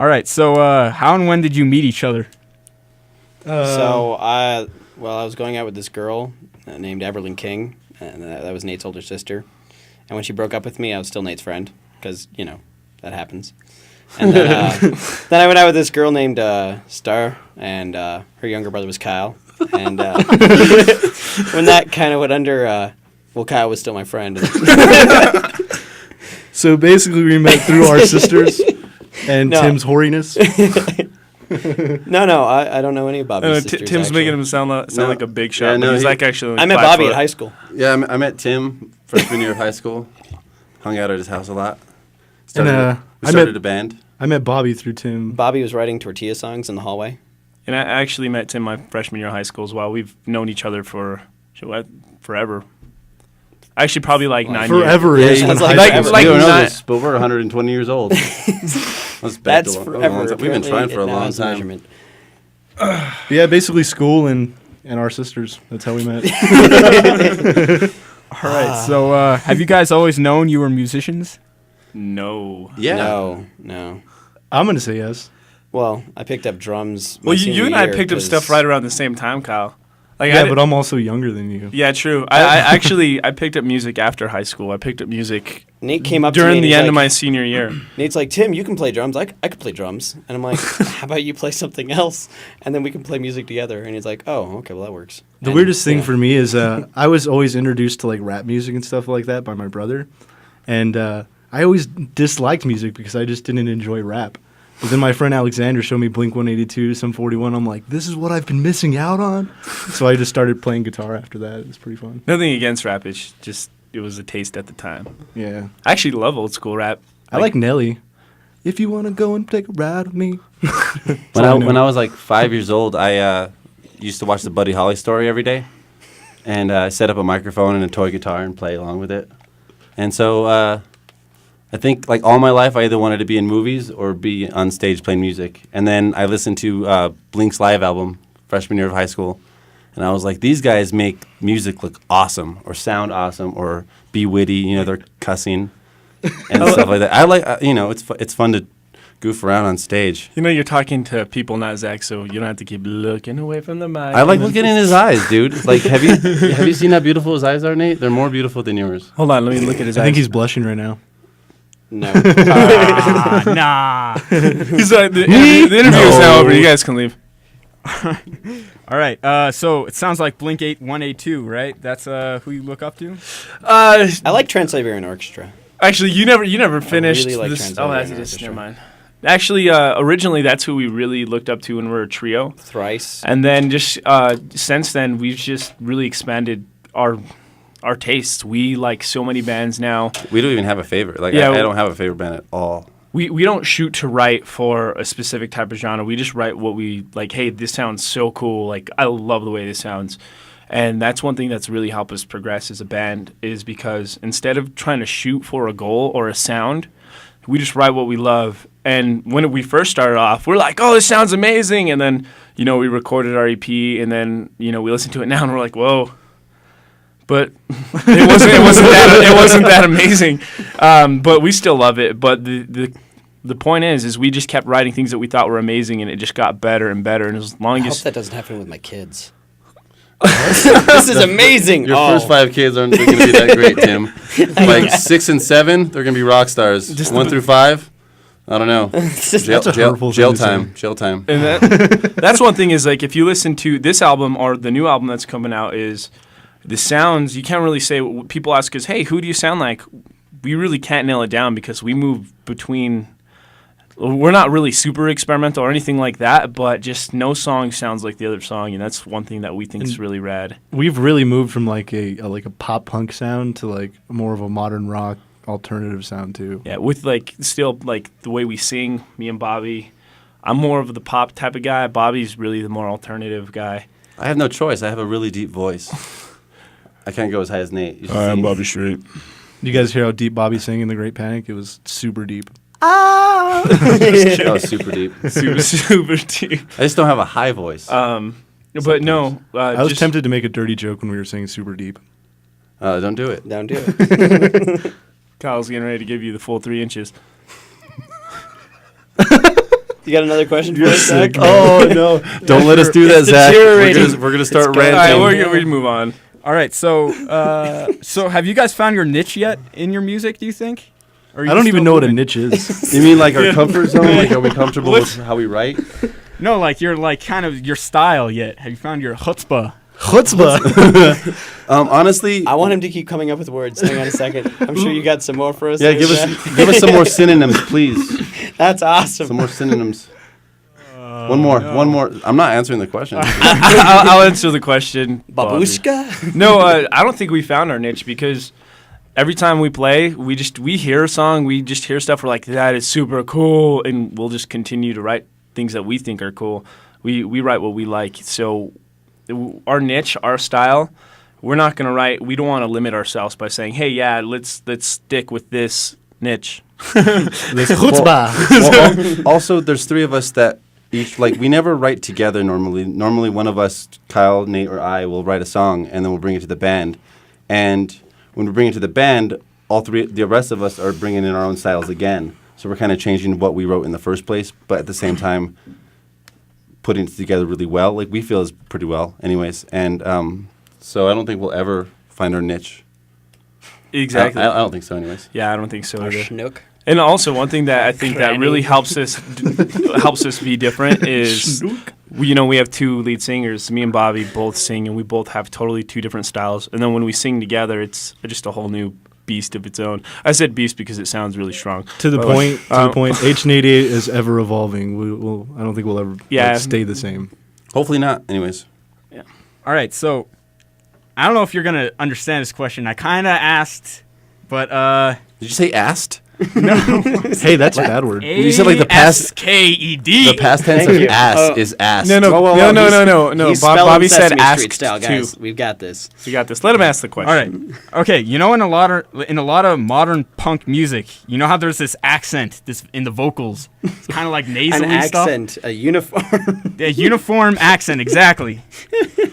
All right. So, how and when did you meet each other? I was going out with this girl named Everlyn King, and that was Nate's older sister. And when she broke up with me, I was still Nate's friend, because, that happens. And then, then I went out with this girl named Star, and her younger brother was Kyle. And when that kind of went under, Kyle was still my friend. So basically we met through our sisters and Tim's hoariness. No, I don't know any of Bobby's sisters. Tim's making him sound like a big shot. Yeah, he's like actually. I met Bobby at high school. Yeah, I met Tim freshman year of high school. Hung out at his house a lot. We started a band. I met Bobby through Tim. Bobby was writing tortilla songs in the hallway. And I actually met Tim my freshman year of high school as well. We've known each other for forever. Actually, probably like 9 years. Forever is Yeah, when like- high school. You don't know this, but we're 120 years old. That's forever. We've been trying for a long time. Yeah, basically school and our sisters. That's how we met. All right. So, have you guys always known you were musicians? No. Yeah. No. I'm going to say yes. Well, I picked up drums. Well, you and I picked up stuff right around the same time, Kyle. Like, yeah, but I'm also younger than you. Yeah, true. I picked up music after high school. I picked up music Nate came up during to me the end of my senior year. Nate's like, Tim, you can play drums. I could play drums. And I'm like, how about you play something else? And then we can play music together. And he's like, oh, okay, well, that works. The weirdest thing for me is I was always introduced to like rap music and stuff like that by my brother. And I always disliked music because I just didn't enjoy rap. But then my friend Alexander showed me Blink-182, Sum 41. I'm like, this is what I've been missing out on. So I just started playing guitar after that. It was pretty fun. Nothing against rap. It's just it was a taste at the time. Yeah. I actually love old school rap. I like Nelly. If you want to go and take a ride with me. When I was like 5 years old, I used to watch the Buddy Holly story every day. And I set up a microphone and a toy guitar and play along with it. And so I think like all my life I either wanted to be in movies or be on stage playing music. And then I listened to Blink's live album freshman year of high school. And I was like, these guys make music look awesome or sound awesome or be witty. They're cussing and stuff like that. I like, it's fun to goof around on stage. You're talking to people, not Zach, so you don't have to keep looking away from the mic. I like looking in his eyes, dude. Like, have you seen how beautiful his eyes are, Nate? They're more beautiful than yours. Hold on, let me look at his eyes. I think he's blushing right now. No. Nah. He's like, the interview is now over. You guys can leave. All right. So it sounds like Blink 182, right? That's who you look up to? I like Trans-Siberian Orchestra. Actually, you never finished. really like this. Trans-Siberian That's Orchestra. never mind. Actually, originally that's who we really looked up to when we were a trio. Thrice. And then just since then, we've just really expanded our tastes. We like so many bands now. We don't even have a favorite. Like, Yeah, I don't have a favorite band at all. We don't shoot to write for a specific type of genre. We just write what we like. Hey, this sounds so cool. Like, I love the way this sounds. And that's one thing that's really helped us progress as a band is because instead of trying to shoot for a goal or a sound, we just write what we love. And when we first started off, we're like, oh, this sounds amazing. And then, we recorded our EP and then, we listen to it now and we're like, whoa. But it wasn't that amazing. But we still love it. But the point is we just kept writing things that we thought were amazing and it just got better and better. And as long I as hope that doesn't happen with my kids. This is amazing. Your first 5 kids aren't going to be that great, Tim. Like 6 and 7, they're going to be rock stars. Just 1 through 5, I don't know. Jail time. And that's one thing is like if you listen to this album or the new album that's coming out is the sounds, you can't really say, people ask us, hey, who do you sound like? We really can't nail it down because we move between, we're not really super experimental or anything like that, but just no song sounds like the other song, and that's one thing that we think is really rad. We've really moved from like a pop punk sound to like more of a modern rock alternative sound too. Yeah, with like still like the way we sing, me and Bobby. I'm more of the pop type of guy. Bobby's really the more alternative guy. I have no choice. I have a really deep voice. I can't go as high as Nate. I'm Bobby Straight. You guys hear how deep Bobby sang in The Great Panic? It was super deep. That was super deep. super deep. I just don't have a high voice. But no. I was tempted to make a dirty joke when we were saying super deep. Don't do it. Don't do it. Kyle's getting ready to give you the full 3 inches. You got another question for us, Zach? Oh no! Don't let us do that, Zach. We're gonna start going. ranting. All right, we're gonna move on. All right, so have you guys found your niche yet in your music? Do you think? Or are you I don't still even know what a moving? niche is. You mean like our comfort zone? Like, are we comfortable with how we write? No, like your kind of your style yet. Have you found your chutzpah? Chutzpah. Honestly, I want him to keep coming up with words. Hang on a second. I'm sure you got some more for us. yeah. there, Give Zach. us some more synonyms, please. That's awesome. Some more synonyms. One more. I'm not answering the question. I'll answer the question. Babushka? No, I don't think we found our niche because every time we play, we hear a song, we just hear stuff. We're like, that is super cool, and we'll just continue to write things that we think are cool. We write what we like. So our niche, our style, we're not going to write. We don't want to limit ourselves by saying, hey, yeah, let's stick with this niche. This chutzpah. Well, also, there's three of us that each we never write together normally. Normally, one of us, Kyle, Nate, or I, will write a song and then we'll bring it to the band. And when we bring it to the band, the rest of us are bringing in our own styles again. So we're kind of changing what we wrote in the first place, but at the same time, putting it together really well. Like we feel is pretty well, anyways. And so I don't think we'll ever find our niche. Exactly. I don't think so, anyways. Yeah, I don't think so Our either. schnook. And also, one thing that I think that really helps us be different is, we have two lead singers. Me and Bobby both sing, and we both have totally two different styles. And then when we sing together, it's just a whole new beast of its own. I said beast because it sounds really strong. To the point, H&88 is ever evolving. I don't think we'll ever stay the same. Hopefully not, anyways. All right, so I don't know if you're gonna understand this question. I kind of asked, but Did you say asked? Hey, that's a bad word. You said like the past. ASKED. The past tense Thank of you. ass is ass. No. He's spelling Bobby said Sesame ask Street style, guys. too. We've got this. So you got this. Let him ask the question. All right. Okay. You know, in a lot of modern punk music, you know how there's this accent, in the vocals. It's kind of like nasally An stuff. accent, a uniform. A uniform accent, exactly.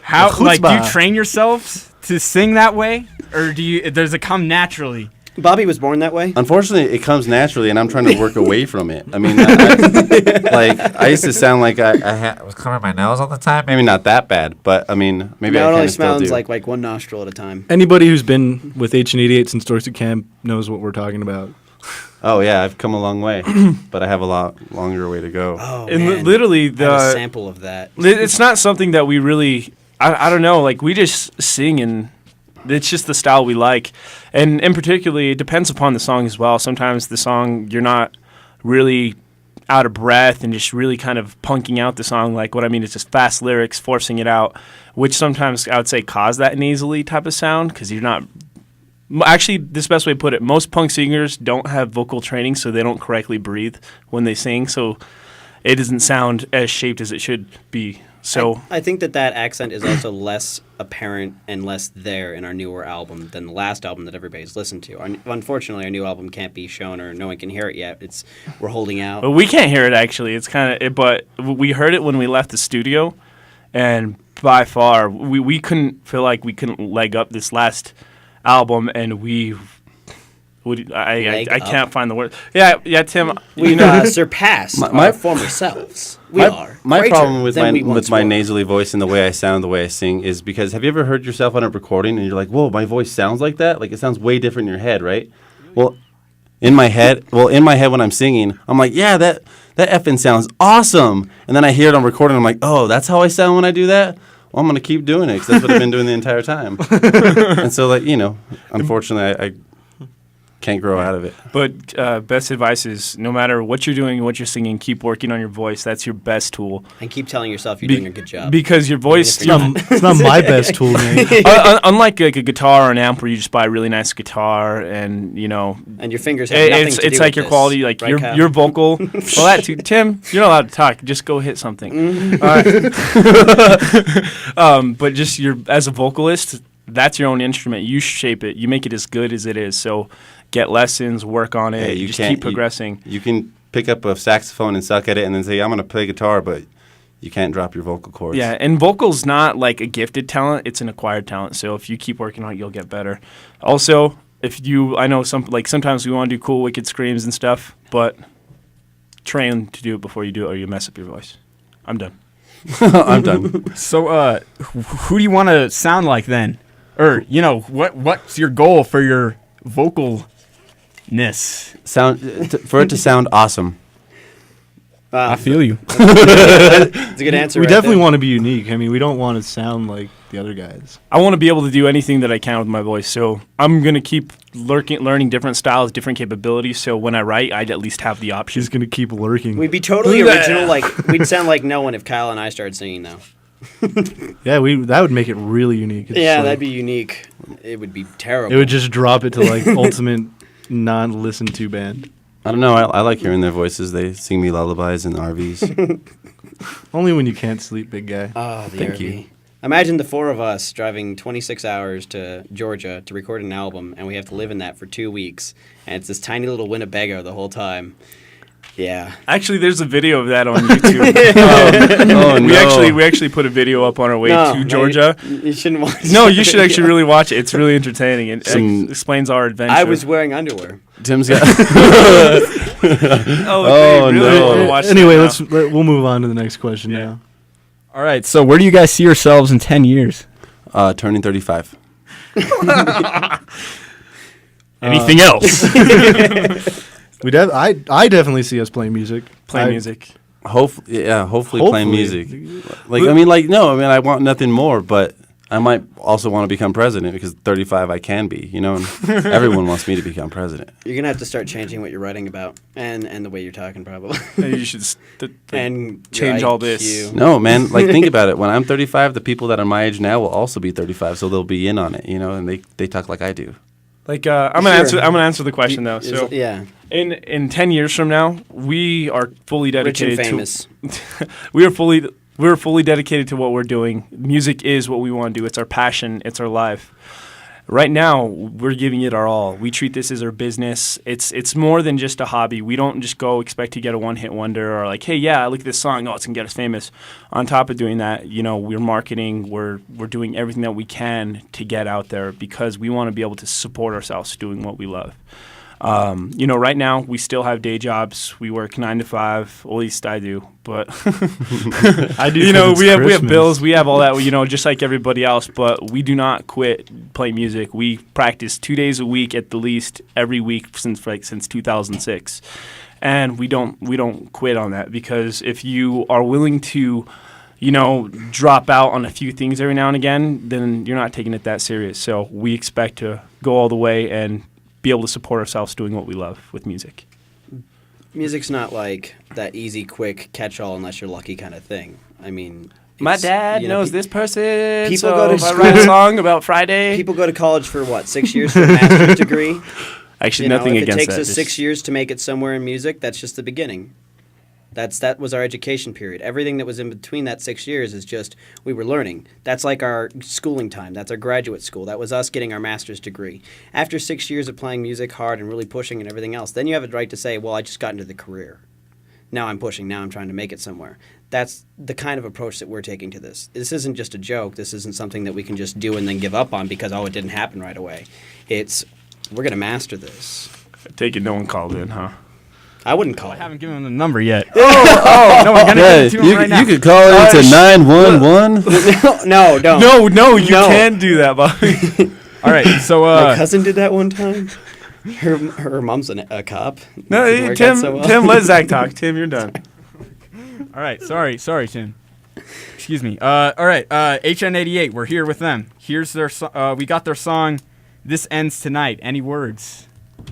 How do you train yourselves to sing that way, or does it come naturally? Bobby was born that way. Unfortunately, it comes naturally, and I'm trying to work away from it. I mean, I used to sound like I was covering my nose all the time. Maybe not that bad, but I mean, maybe Now I it only kind of still sounds do. like one nostril at a time. Anybody who's been with H&88 since Dorset Camp knows what we're talking about. Oh yeah, I've come a long way, but I have a lot longer way to go. Oh, And man. literally, I have a sample of that. it's not something that we really. I don't know. Like we just sing and. It's just the style we like. And particularly, it depends upon the song as well. Sometimes the song, you're not really out of breath and just really kind of punking out the song. Like what I mean is just fast lyrics, forcing it out, which sometimes I would say cause that nasally type of sound because you're not... Actually, this is the best way to put it. Most punk singers don't have vocal training, so they don't correctly breathe when they sing. So it doesn't sound as shaped as it should be. So I think that accent is also less apparent and less there in our newer album than the last album that everybody's listened to. Unfortunately, our new album can't be shown or no one can hear it yet. We're holding out. But we can't hear it actually. It's kind of, but we heard it when we left the studio, and by far we couldn't feel like we couldn't leg up this last album, and I can't find the word. Yeah, Tim. We've surpassed our former selves. My greater problem with than we once my were. nasally voice and the way I sound, the way I sing, is because have you ever heard yourself on a recording and you're like, whoa, my voice sounds like that? Like it sounds way different in your head, right? Well, in my head when I'm singing, I'm like, yeah, that effing sounds awesome. And then I hear it on recording, I'm like, oh, that's how I sound when I do that? Well, I'm going to keep doing it because that's what I've been doing the entire time. And so, unfortunately, I can't grow out of it. But best advice is no matter what you're doing, what you're singing, keep working on your voice. That's your best tool. And keep telling yourself you're doing a good job. Because your voice... It's not my best tool, man. Unlike like a guitar or an amp where you just buy a really nice guitar and, And your fingers have nothing to do it's like with your this, quality, like right, Kyle? your vocal. Well, that too. Tim, you're not allowed to talk. Just go hit something. But just as a vocalist, that's your own instrument. You shape it. You make it as good as it is. So get lessons, work on it. Yeah, just keep progressing. You can pick up a saxophone and suck at it and then say, I'm going to play guitar, but you can't drop your vocal cords. Yeah, and vocal's not like a gifted talent. It's an acquired talent. So if you keep working on it, you'll get better. Also, I know sometimes we want to do cool, wicked screams and stuff, but train to do it before you do it, or you mess up your voice. I'm done. I'm done. So, who do you want to sound like then? Or, what's your goal for your vocalness? For it to sound awesome. I feel you. It's a good answer. We right definitely there. want to be unique. I mean, we don't want to sound like the other guys. I want to be able to do anything that I can with my voice, so I'm going to keep learning different styles, different capabilities, so when I write, I'd at least have the option. She's going to keep lurking. We'd be totally original. We'd sound like no one if Kyle and I started singing, though. Yeah, that would make it really unique. It's That'd be unique. It would be terrible. It would just drop it to like ultimate non-listened to band. I don't know. I like hearing their voices. They sing me lullabies in RVs. Only when you can't sleep, big guy. Oh, the Thank RV. you. Imagine the four of us driving 26 hours to Georgia to record an album, and we have to live in that for 2 weeks, and it's this tiny little Winnebago the whole time. Yeah. Actually, there's a video of that on YouTube. Oh, no. We actually put a video up on our way to Georgia. You shouldn't watch No, that you should video. actually really watch it. It's really entertaining. It Some- explains our adventure. I was wearing underwear. Tim's got. Oh, no. really wanna watch Anyway, that now. we'll move on to the next question now. All right, so where do you guys see yourselves in 10 years? Turning 35. Anything else? I definitely see us playing music. Play music. Hopefully playing music. I want nothing more, but I might also want to become president because 35 I can be, and everyone wants me to become president. You're going to have to start changing what you're writing about and the way you're talking, probably. You should And change your all this. IQ. No, man, think about it. When I'm 35, the people that are my age now will also be 35, so they'll be in on it, and they talk like I do. I'm gonna answer the question though. So Yeah. in 10 years from now, we are fully Rich and dedicated famous. we're fully dedicated to what we're doing. Music is what we want to do. It's our passion. It's our life. Right now, we're giving it our all. We treat this as our business. It's more than just a hobby. We don't just go expect to get a one-hit wonder or like, hey, yeah, look at this song. Oh, it's going to get us famous. On top of doing that, we're marketing. We're doing everything that we can to get out there because we want to be able to support ourselves doing what we love. Right now we still have day jobs. We work 9 to 5. At least I do. But I do. we have bills. We have all that. Just like everybody else. But we do not quit playing music. We practice 2 days a week at the least every week since 2006, and we don't quit on that because if you are willing to, drop out on a few things every now and again, then you're not taking it that serious. So we expect to go all the way and be able to support ourselves doing what we love with music. Music's not like that easy, quick catch-all unless you're lucky kind of thing. I mean, My dad knows this person. people so go to if I school- write a song about Friday. people go to college for 6 years for a master's degree. Actually, nothing if against it takes that. us 6 years to make it somewhere in music, that's just the beginning. That was our education period. Everything that was in between that 6 years is just we were learning. That's like our schooling time. That's our graduate school. That was us getting our master's degree. After 6 years of playing music hard and really pushing and everything else, then you have a right to say, well, I just got into the career. Now I'm pushing. Now I'm trying to make it somewhere. That's the kind of approach that we're taking to this. This isn't just a joke. This isn't something that we can just do and then give up on because, it didn't happen right away. We're going to master this. I take it no one called in, huh? I wouldn't call I it. haven't given him the number yet. No, we're gonna give it to him right now. You could call it into 911. No, don't. No, you No. can't do that, Bobby. All right, so My cousin did that one time. Her mom's a cop. No, Didn't work out Tim, so well. Tim, let Zach talk. Tim, you're done. all right, sorry, Tim. Excuse me. All right, HN88, we're here with them. Here's their we got their song, "This Ends Tonight." Any words?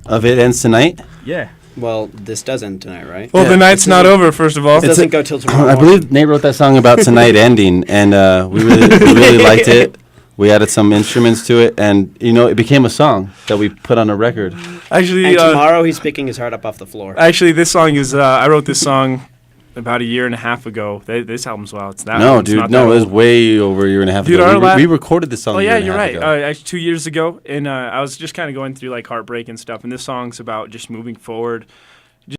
Of It Ends Tonight? Yeah. Well, this does end tonight, right? Well, Yeah, the night's this not isn't- over, first of all. This doesn't go till tomorrow. I morning. believe Nate wrote that song about tonight ending, and we really liked it. We added some instruments to it, and it became a song that we put on a record. Actually, And tomorrow he's picking his heart up off the floor. this song is. I wrote this song about a year and a half ago. This album's it's that. No, it's dude, not no, that it was old. way over a year and a half Dude, ago. our We recorded this song. Oh a yeah, year and a you're half right. ago. Actually, 2 years ago, and I was just kind of going through heartbreak and stuff. And this song's about just moving forward.